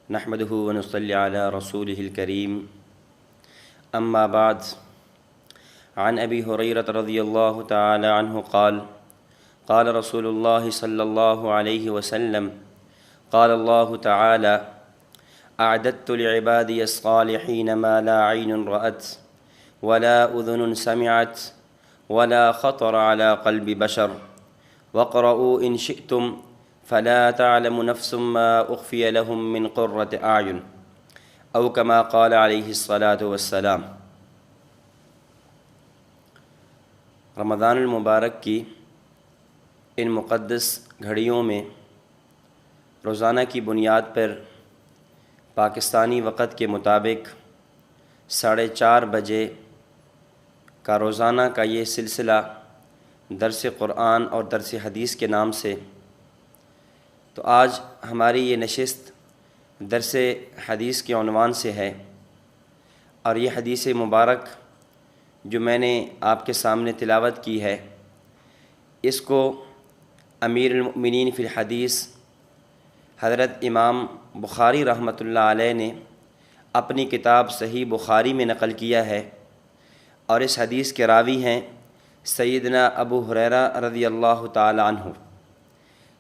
نحمده ونصلي على رسوله الكريم أما بعد عن أبي هريرة رضي الله تعالى عنه قال قال رسول الله صلى الله عليه وسلم قال الله تعالى أعددت لعبادي الصالحين ما لا عين رأت ولا أذن سمعت ولا خطر على قلب بشر واقرؤوا إن شئتم فلا تعلم نفس ما أخفي لهم من قرة أعين أو كما قال عليه الصلاة والسلام۔ رمضان المبارک کی ان مقدس گھڑیوں میں روزانہ کی بنیاد پر پاکستانی وقت کے مطابق 4:30 بجے کا روزانہ کا یہ سلسلہ درس قرآن اور درس حدیث کے نام سے، تو آج ہماری یہ نشست درس حدیث کے عنوان سے ہے، اور یہ حدیث مبارک جو میں نے آپ کے سامنے تلاوت کی ہے، اس کو امیر المؤمنین فی الحدیث حضرت امام بخاری رحمۃ اللہ علیہ نے اپنی کتاب صحیح بخاری میں نقل کیا ہے، اور اس حدیث کے راوی ہیں سیدنا ابو ہریرہ رضی اللہ تعالی عنہ۔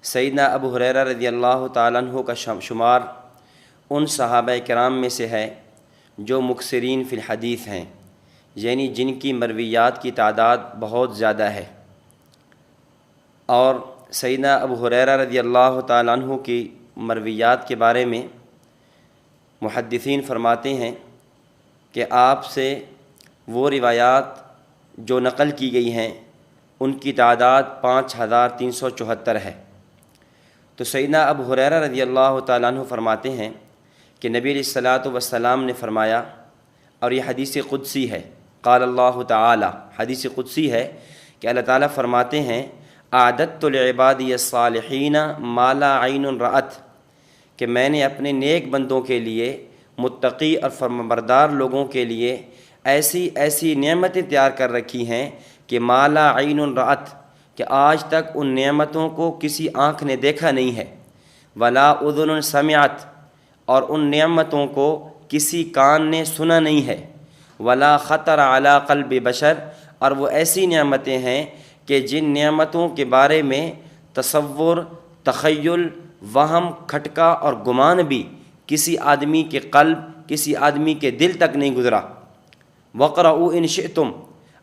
سیدنا ابو ہریرہ رضی اللہ تعالی عنہ کا شمار ان صحابہ کرام میں سے ہے جو مکثرین فی الحدیث ہیں، یعنی جن کی مرویات کی تعداد بہت زیادہ ہے۔ اور سیدنا ابو ہریرہ رضی اللہ تعالی عنہ کی مرویات کے بارے میں محدثین فرماتے ہیں کہ آپ سے وہ روایات جو نقل کی گئی ہیں ان کی تعداد 5374 ہے۔ تو سیدنا ابو ہریرہ رضی اللہ تعالیٰ عنہ فرماتے ہیں کہ نبی علیہ الصلاۃ والسلام نے فرمایا، اور یہ حدیث قدسی ہے، قال اللہ تعالی، حدیث قدسی ہے کہ اللہ تعالیٰ فرماتے ہیں اعددت لعبادی الصالحین ما لا عین رأت، کہ میں نے اپنے نیک بندوں کے لیے، متقی اور فرمانبردار لوگوں کے لیے ایسی ایسی نعمتیں تیار کر رکھی ہیں کہ ما لا عین رأت، کہ آج تک ان نعمتوں کو کسی آنکھ نے دیکھا نہیں ہے، ولا اذن سمعت، اور ان نعمتوں کو کسی کان نے سنا نہیں ہے، ولا خطر علی قلب بشر، اور وہ ایسی نعمتیں ہیں کہ جن نعمتوں کے بارے میں تصور، تخیل، وہم، کھٹکا اور گمان بھی کسی آدمی کے قلب، کسی آدمی کے دل تک نہیں گزرا۔ وَاقْرَؤُوا إِن شِئْتُمْ،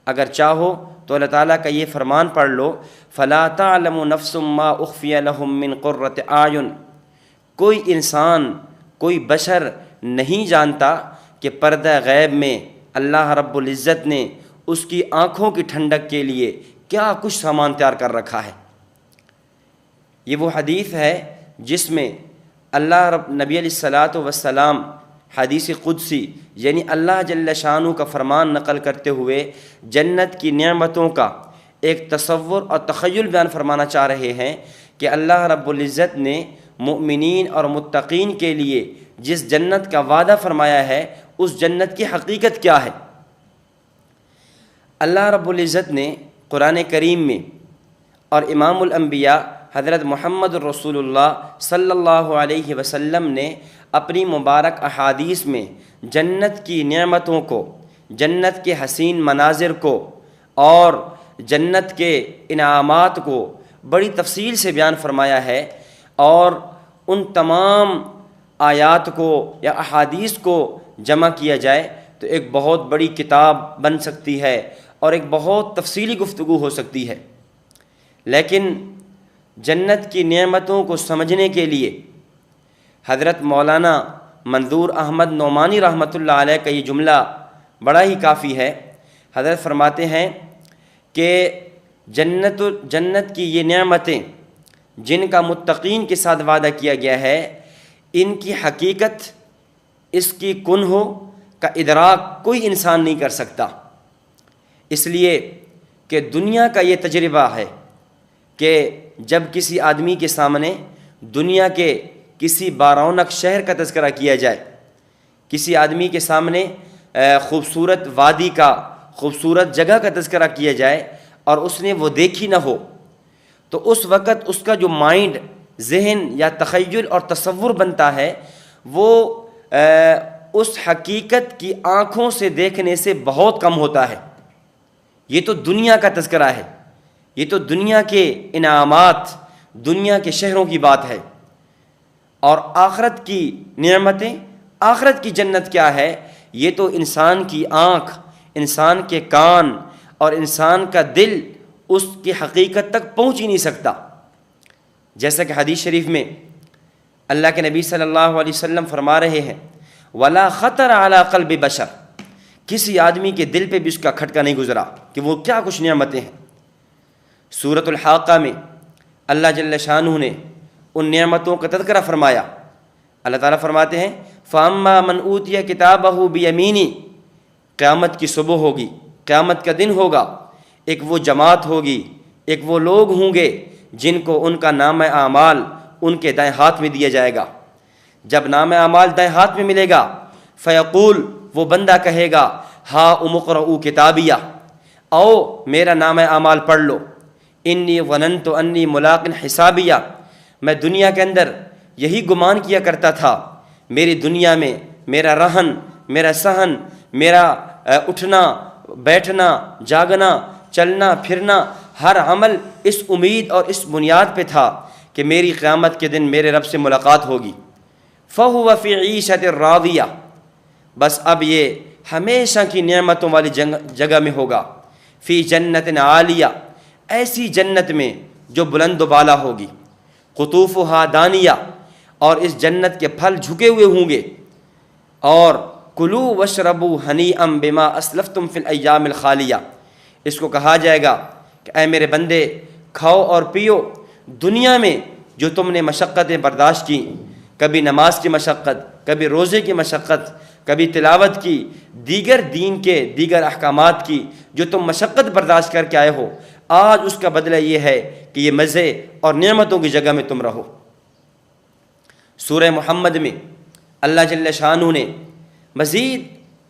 اگر چاہو تو اللہ تعالیٰ کا یہ فرمان پڑھ لو، فَلَا تَعْلَمُ نَفْسٌ مَّا أُخْفِيَ لَهُم مِّن قُرَّةِ أَعْيُنٍ، کوئی انسان، کوئی بشر نہیں جانتا کہ پردہ غیب میں اللہ رب العزت نے اس کی آنکھوں کی ٹھنڈک کے لیے کیا کچھ سامان تیار کر رکھا ہے۔ یہ وہ حدیث ہے جس میں اللہ نبی علیہ الصلاۃ والسلام حدیث قدسی، یعنی اللہ جل شانہ کا فرمان نقل کرتے ہوئے جنت کی نعمتوں کا ایک تصور اور تخیل بیان فرمانا چاہ رہے ہیں کہ اللہ رب العزت نے مؤمنین اور متقین کے لیے جس جنت کا وعدہ فرمایا ہے اس جنت کی حقیقت کیا ہے۔ اللہ رب العزت نے قرآن کریم میں اور امام الانبیاء حضرت محمد رسول اللہ صلی اللہ علیہ وسلم نے اپنی مبارک احادیث میں جنت کی نعمتوں کو، جنت کے حسین مناظر کو اور جنت کے انعامات کو بڑی تفصیل سے بیان فرمایا ہے، اور ان تمام آیات کو یا احادیث کو جمع کیا جائے تو ایک بہت بڑی کتاب بن سکتی ہے اور ایک بہت تفصیلی گفتگو ہو سکتی ہے۔ لیکن جنت کی نعمتوں کو سمجھنے کے لیے حضرت مولانا منظور احمد نعمانی رحمۃ اللہ علیہ کا یہ جملہ بڑا ہی کافی ہے۔ حضرت فرماتے ہیں کہ جنت کی یہ نعمتیں جن کا متقین کے ساتھ وعدہ کیا گیا ہے، ان کی حقیقت، اس کی کنہ کا ادراک کوئی انسان نہیں کر سکتا، اس لیے کہ دنیا کا یہ تجربہ ہے کہ جب کسی آدمی کے سامنے دنیا کے کسی بارونق شہر کا تذکرہ کیا جائے، کسی آدمی کے سامنے خوبصورت وادی کا، خوبصورت جگہ کا تذکرہ کیا جائے اور اس نے وہ دیکھی نہ ہو، تو اس وقت اس کا جو مائنڈ، ذہن یا تخیل اور تصور بنتا ہے وہ اس حقیقت کی آنکھوں سے دیکھنے سے بہت کم ہوتا ہے۔ یہ تو دنیا کا تذکرہ ہے، یہ تو دنیا کے انعامات، دنیا کے شہروں کی بات ہے، اور آخرت کی نعمتیں، آخرت کی جنت کیا ہے؟ یہ تو انسان کی آنکھ، انسان کے کان اور انسان کا دل اس کی حقیقت تک پہنچ ہی نہیں سکتا۔ جیسا کہ حدیث شریف میں اللہ کے نبی صلی اللہ علیہ وسلم فرما رہے ہیں وَلَا خَطَرَ عَلَىٰ قَلْبِ بَشَرٍ، کسی آدمی کے دل پہ بھی اس کا کھٹکا نہیں گزرا کہ وہ کیا کچھ نعمتیں ہیں۔ سورۃ الحاقہ میں اللہ جل شانہ نے ان نعمتوں کا تذکرہ فرمایا۔ اللہ تعالیٰ فرماتے ہیں فَأَمَّا مَنْ أُوتِيَ كِتَابَهُ بِيَمِينِهِ، قیامت کی صبح ہوگی، قیامت کا دن ہوگا، ایک وہ جماعت ہوگی، ایک وہ لوگ ہوں گے جن کو ان کا نام اعمال ان کے دائیں ہاتھ میں دیا جائے گا۔ جب نام اعمال دائیں ہاتھ میں ملے گا فیقول، وہ بندہ کہے گا ہا اقرؤوا کتابیہ، او میرا نام اعمال پڑھ لو، انی ظننت انی ملاق حسابیہ، میں دنیا کے اندر یہی گمان کیا کرتا تھا، میری دنیا میں میرا رہن، میرا سہن، میرا اٹھنا بیٹھنا جاگنا چلنا پھرنا، ہر عمل اس امید اور اس بنیاد پہ تھا کہ میری قیامت کے دن میرے رب سے ملاقات ہوگی۔ فَهُوَ فِي عِيشَةٍ رَاضِيَةٍ، بس اب یہ ہمیشہ کی نعمتوں والی جگہ میں ہوگا، فی جنت عالیہ، ایسی جنت میں جو بلند و بالا ہوگی، قطوفها دانیہ، اور اس جنت کے پھل جھکے ہوئے ہوں گے، اور کلوا واشربوا ہنیئا بما اسلفتم فی الایام الخالیہ، اس کو کہا جائے گا کہ اے میرے بندے کھاؤ اور پیو، دنیا میں جو تم نے مشقتیں برداشت کی، کبھی نماز کی مشقت، کبھی روزے کی مشقت، کبھی تلاوت کی، دیگر دین کے دیگر احکامات کی جو تم مشقت برداشت کر کے آئے ہو، آج اس کا بدلہ یہ ہے کہ یہ مزے اور نعمتوں کی جگہ میں تم رہو۔ سورہ محمد میں اللہ جل شانہ نے مزید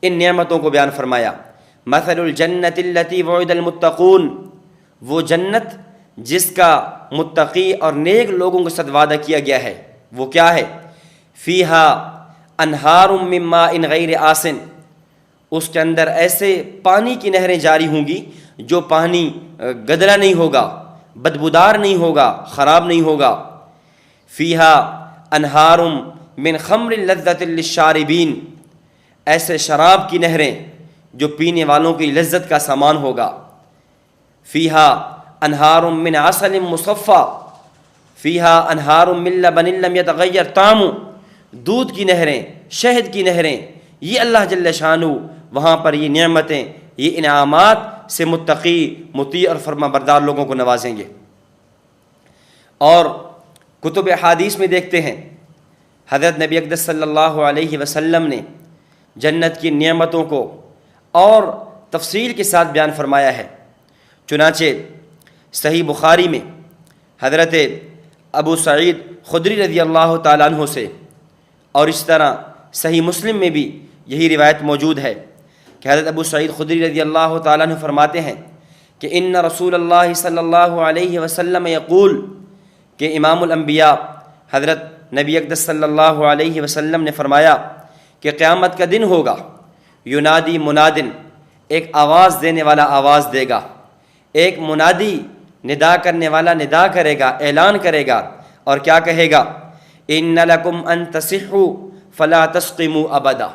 ان نعمتوں کو بیان فرمایا۔ مثل الجنت التی وعد المتقون، وہ جنت جس کا متقی اور نیک لوگوں کے ساتھ وعدہ کیا گیا ہے، وہ کیا ہے؟ فیہا انہار من ماء غیر آسن، اس کے اندر ایسے پانی کی نہریں جاری ہوں گی جو پانی گدلا نہیں ہوگا، بدبودار نہیں ہوگا، خراب نہیں ہوگا۔ فیہا انہار من خمر لذۃ للشاربین، ایسے شراب کی نہریں جو پینے والوں کی لذت کا سامان ہوگا۔ فیہا انہار من عسل مصفی، فیہا انہار من لبن لم یتغیر طعمہ، دودھ کی نہریں، شہد کی نہریں، یہ اللہ جل شانہ وہاں پر یہ نعمتیں، یہ انعامات سے متقی، مطیع اور فرما بردار لوگوں کو نوازیں گے۔ اور کتب احادیث میں دیکھتے ہیں حضرت نبی اقدس صلی اللہ علیہ وسلم نے جنت کی نعمتوں کو اور تفصیل کے ساتھ بیان فرمایا ہے۔ چنانچہ صحیح بخاری میں حضرت ابو سعید خدری رضی اللہ تعالیٰ عنہ سے، اور اس طرح صحیح مسلم میں بھی یہی روایت موجود ہے کہ حضرت ابو سعید خدری رضی اللہ تعالیٰ عنہ فرماتے ہیں کہ ان رسول اللہ صلی اللہ علیہ وسلم یقول، کہ امام الانبیاء حضرت نبی اقدس صلی اللہ علیہ وسلم نے فرمایا کہ قیامت کا دن ہوگا، ینادی منادن، ایک آواز دینے والا آواز دے گا، ایک منادی ندا کرنے والا ندا کرے گا، اعلان کرے گا، اور کیا کہے گا؟ ان لکم ان تصحوا فلا تسقموا ابدا،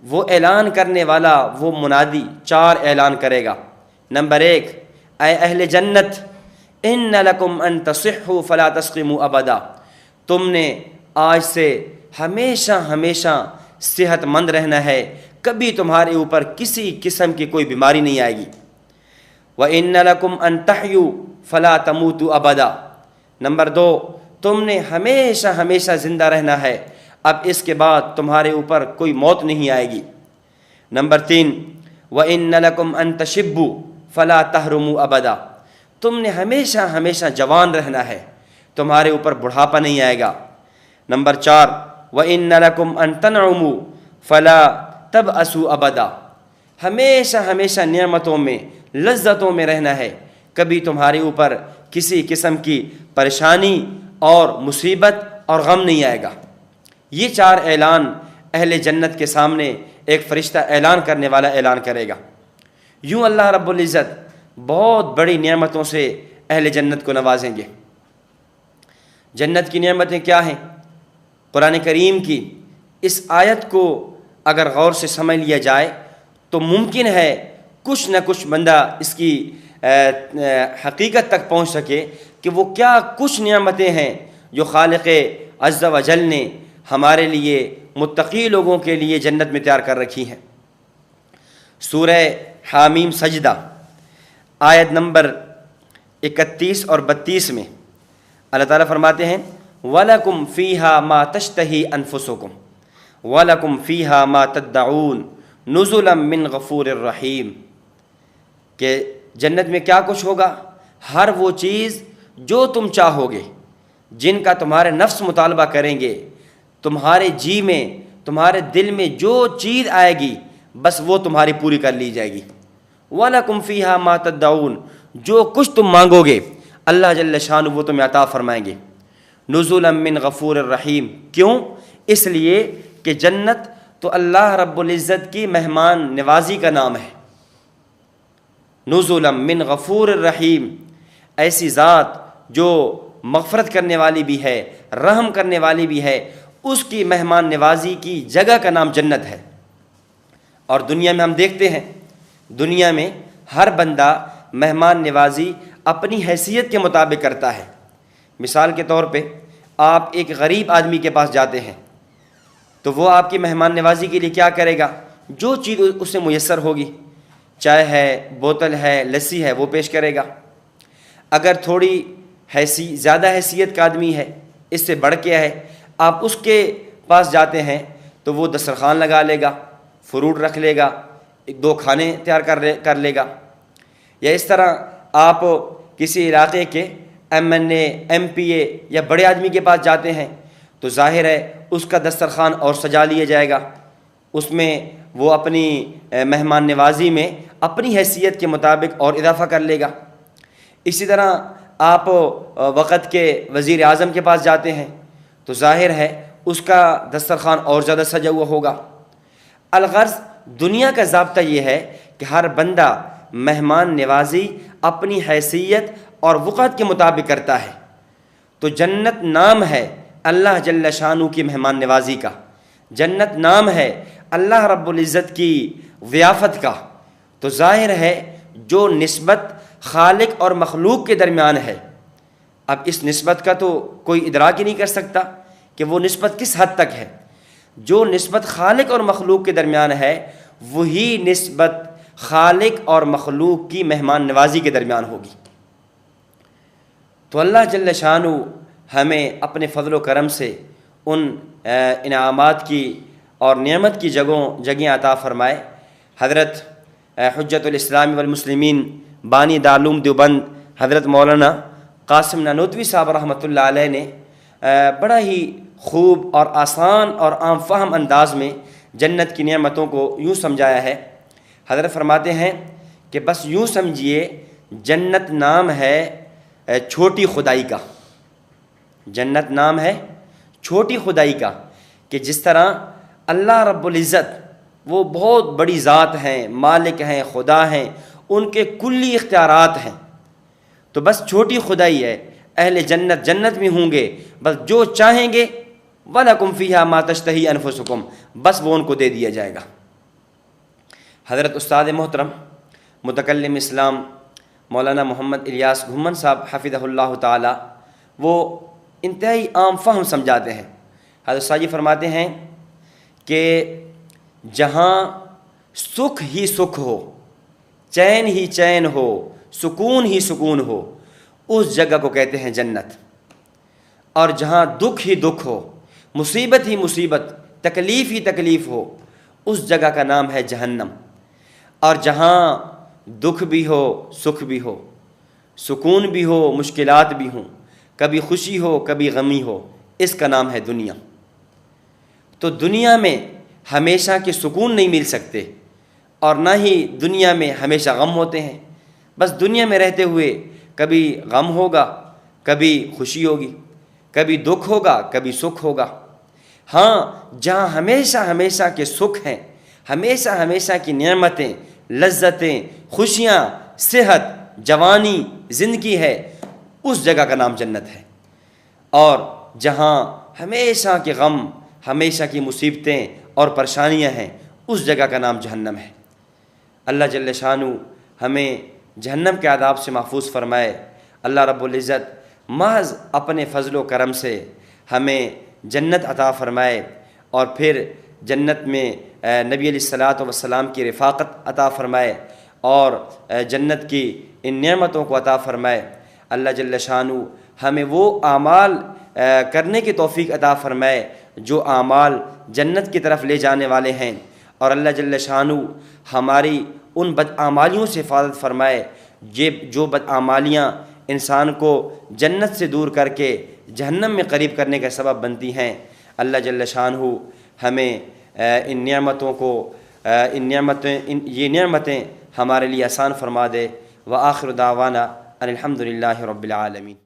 وہ اعلان کرنے والا وہ منادی 4 اعلان کرے گا۔ نمبر 1، اے اہل جنت، ان لکم ان تصحوا فلا تسقموا ابدا، تم نے آج سے ہمیشہ ہمیشہ صحت مند رہنا ہے، کبھی تمہارے اوپر کسی قسم کی کوئی بیماری نہیں آئے گی۔ وَإِنَّ لَكُمْ أَن تَحْيُوا فَلَا تَمُوتُوا أَبَدًا، نمبر 2، تم نے ہمیشہ ہمیشہ زندہ رہنا ہے، اب اس کے بعد تمہارے اوپر کوئی موت نہیں آئے گی۔ نمبر 3، وَإِنَّ لَكُمْ أَن تَشِبُّوا فَلَا تَحْرُمُوا أَبَدًا، تم نے ہمیشہ ہمیشہ جوان رہنا ہے، تمہارے اوپر بڑھاپا نہیں آئے گا۔ نمبر 4، وَإِنَّ لَكُمْ أَن تَنْعُمُوا فَلَا تَبْأَسُوا أَبَدًا، ہمیشہ ہمیشہ نعمتوں میں، لذتوں میں رہنا ہے، کبھی تمہارے اوپر کسی قسم کی پریشانی اور مصیبت اور غم نہیں آئے گا۔ یہ 4 اعلان اہل جنت کے سامنے ایک فرشتہ اعلان کرنے والا اعلان کرے گا۔ یوں اللہ رب العزت بہت بڑی نعمتوں سے اہل جنت کو نوازیں گے۔ جنت کی نعمتیں کیا ہیں؟ قرآن کریم کی اس آیت کو اگر غور سے سمجھ لیا جائے تو ممکن ہے کچھ نہ کچھ بندہ اس کی حقیقت تک پہنچ سکے کہ وہ کیا کچھ نعمتیں ہیں جو خالق عز و جل نے ہمارے لیے متقی لوگوں کے لیے جنت میں تیار کر رکھی ہیں۔ سورہ حامیم سجدہ آیت نمبر 31 اور 32 میں اللہ تعالیٰ فرماتے ہیں وَلَكُمْ فِيهَا مَا تَشْتَهِي أَنفُسُكُمْ وَلَكُمْ فِيهَا مَا تَدَّعُونَ نُزُلًا مِّن غَفُورٍ رَحِيمٍ کہ جنت میں کیا کچھ ہوگا؟ ہر وہ چیز جو تم چاہو گے، جن کا تمہارے نفس مطالبہ کریں گے، تمہارے جی میں، تمہارے دل میں جو چیز آئے گی بس وہ تمہاری پوری کر لی جائے گی۔ وَلَكُمْ فِيهَا مَا تَدَّعُونَ جو کچھ تم مانگو گے اللہ جل شانہ وہ تمہیں عطا فرمائیں گے۔ نزلا من غفور الرحیم، کیوں؟ اس لیے کہ جنت تو اللہ رب العزت کی مہمان نوازی کا نام ہے۔ نزلا من غفور الرحیم، ایسی ذات جو مغفرت کرنے والی بھی ہے، رحم کرنے والی بھی ہے، اس کی مہمان نوازی کی جگہ کا نام جنت ہے۔ اور دنیا میں ہم دیکھتے ہیں، دنیا میں ہر بندہ مہمان نوازی اپنی حیثیت کے مطابق کرتا ہے۔ مثال کے طور پہ آپ ایک غریب آدمی کے پاس جاتے ہیں تو وہ آپ کی مہمان نوازی کے لیے کیا کرے گا؟ جو چیز اسے میسر ہوگی، چائے ہے، بوتل ہے، لسی ہے، وہ پیش کرے گا۔ اگر تھوڑی زیادہ حیثیت کا آدمی ہے، اس سے بڑھ کے ہے، آپ اس کے پاس جاتے ہیں تو وہ دسترخوان لگا لے گا، فروٹ رکھ لے گا، 2 کھانے تیار کر لے گا۔ یا اس طرح آپ کسی علاقے کے MNA MPA یا بڑے آدمی کے پاس جاتے ہیں تو ظاہر ہے اس کا دسترخوان اور سجا لیا جائے گا، اس میں وہ اپنی مہمان نوازی میں اپنی حیثیت کے مطابق اور اضافہ کر لے گا۔ اسی طرح آپ وقت کے وزیر اعظم کے پاس جاتے ہیں تو ظاہر ہے اس کا دسترخوان اور زیادہ سجا ہوا ہوگا۔ الغرض دنیا کا ضابطہ یہ ہے کہ ہر بندہ مہمان نوازی اپنی حیثیت اور وقت کے مطابق کرتا ہے۔ تو جنت نام ہے اللہ جل شانہ کی مہمان نوازی کا، جنت نام ہے اللہ رب العزت کی ضیافت کا۔ تو ظاہر ہے جو نسبت خالق اور مخلوق کے درمیان ہے، اب اس نسبت کا تو کوئی ادراک ہی نہیں کر سکتا کہ وہ نسبت کس حد تک ہے۔ جو نسبت خالق اور مخلوق کے درمیان ہے وہی نسبت خالق اور مخلوق کی مہمان نوازی کے درمیان ہوگی۔ تو اللہ جل شانہ ہمیں اپنے فضل و کرم سے ان انعامات کی اور نعمت کی جگہیں عطا فرمائے۔ حضرت حجت الاسلام والمسلمین بانی دارالعلوم دیوبند حضرت مولانا قاسم نانوتوی صاحب رحمۃ اللہ علیہ نے بڑا ہی خوب اور آسان اور عام فہم انداز میں جنت کی نعمتوں کو یوں سمجھایا ہے۔ حضرت فرماتے ہیں کہ بس یوں سمجھیے جنت نام ہے چھوٹی خدائی کا، جنت نام ہے چھوٹی خدائی کا، کہ جس طرح اللہ رب العزت وہ بہت بڑی ذات ہیں، مالک ہیں، خدا ہیں، ان کے کلی اختیارات ہیں، تو بس چھوٹی خدائی ہے۔ اہل جنت جنت میں ہوں گے، بس جو چاہیں گے وَلَكُمْ فِيهَا مَا تَشْتَهِي أَنفُسُكُمْ بس وہ ان کو دے دیا جائے گا۔ حضرت استاد محترم متکلم اسلام مولانا محمد الیاس گھمن صاحب حفظہ اللہ تعالی وہ انتہائی عام فہم سمجھاتے ہیں۔ حضرت صاحب فرماتے ہیں کہ جہاں سکھ ہی سکھ ہو، چین ہی چین ہو، سکون ہی سکون ہو، اس جگہ کو کہتے ہیں جنت۔ اور جہاں دکھ ہی دکھ ہو، مصیبت ہی مصیبت، تکلیف ہی تکلیف ہو، اس جگہ کا نام ہے جہنم۔ اور جہاں دکھ بھی ہو، سکھ بھی ہو، سکون بھی ہو، مشکلات بھی ہوں، کبھی خوشی ہو کبھی غمی ہو، اس کا نام ہے دنیا۔ تو دنیا میں ہمیشہ کے سکون نہیں مل سکتے اور نہ ہی دنیا میں ہمیشہ غم ہوتے ہیں۔ بس دنیا میں رہتے ہوئے کبھی غم ہوگا، کبھی خوشی ہوگی، کبھی دکھ ہوگا، کبھی سکھ ہوگا۔ ہاں جہاں ہمیشہ ہمیشہ کے سکھ ہیں، ہمیشہ ہمیشہ کی نعمتیں، لذتیں، خوشیاں، صحت، جوانی، زندگی ہے، اس جگہ کا نام جنت ہے۔ اور جہاں ہمیشہ کے غم، ہمیشہ کی مصیبتیں اور پریشانیاں ہیں، اس جگہ کا نام جہنم ہے۔ اللہ جل شانہ ہمیں جہنم کے عذاب سے محفوظ فرمائے۔ اللہ رب العزت محض اپنے فضل و کرم سے ہمیں جنت عطا فرمائے، اور پھر جنت میں نبی علیہ الصلاۃ والسلام کی رفاقت عطا فرمائے، اور جنت کی ان نعمتوں کو عطا فرمائے۔ اللہ جل شانہ ہمیں وہ اعمال کرنے کی توفیق عطا فرمائے جو اعمال جنت کی طرف لے جانے والے ہیں، اور اللہ جل شانہ ہماری ان بدعمالیوں سے حفاظت فرمائے جو بدعمالیاں انسان کو جنت سے دور کر کے جہنم میں قریب کرنے کا سبب بنتی ہیں۔ اللہ جل شانہ ہمیں یہ نعمتیں ہمارے لیے آسان فرما دے۔ وآخر دعوانا ان الحمد للہ رب العالمین۔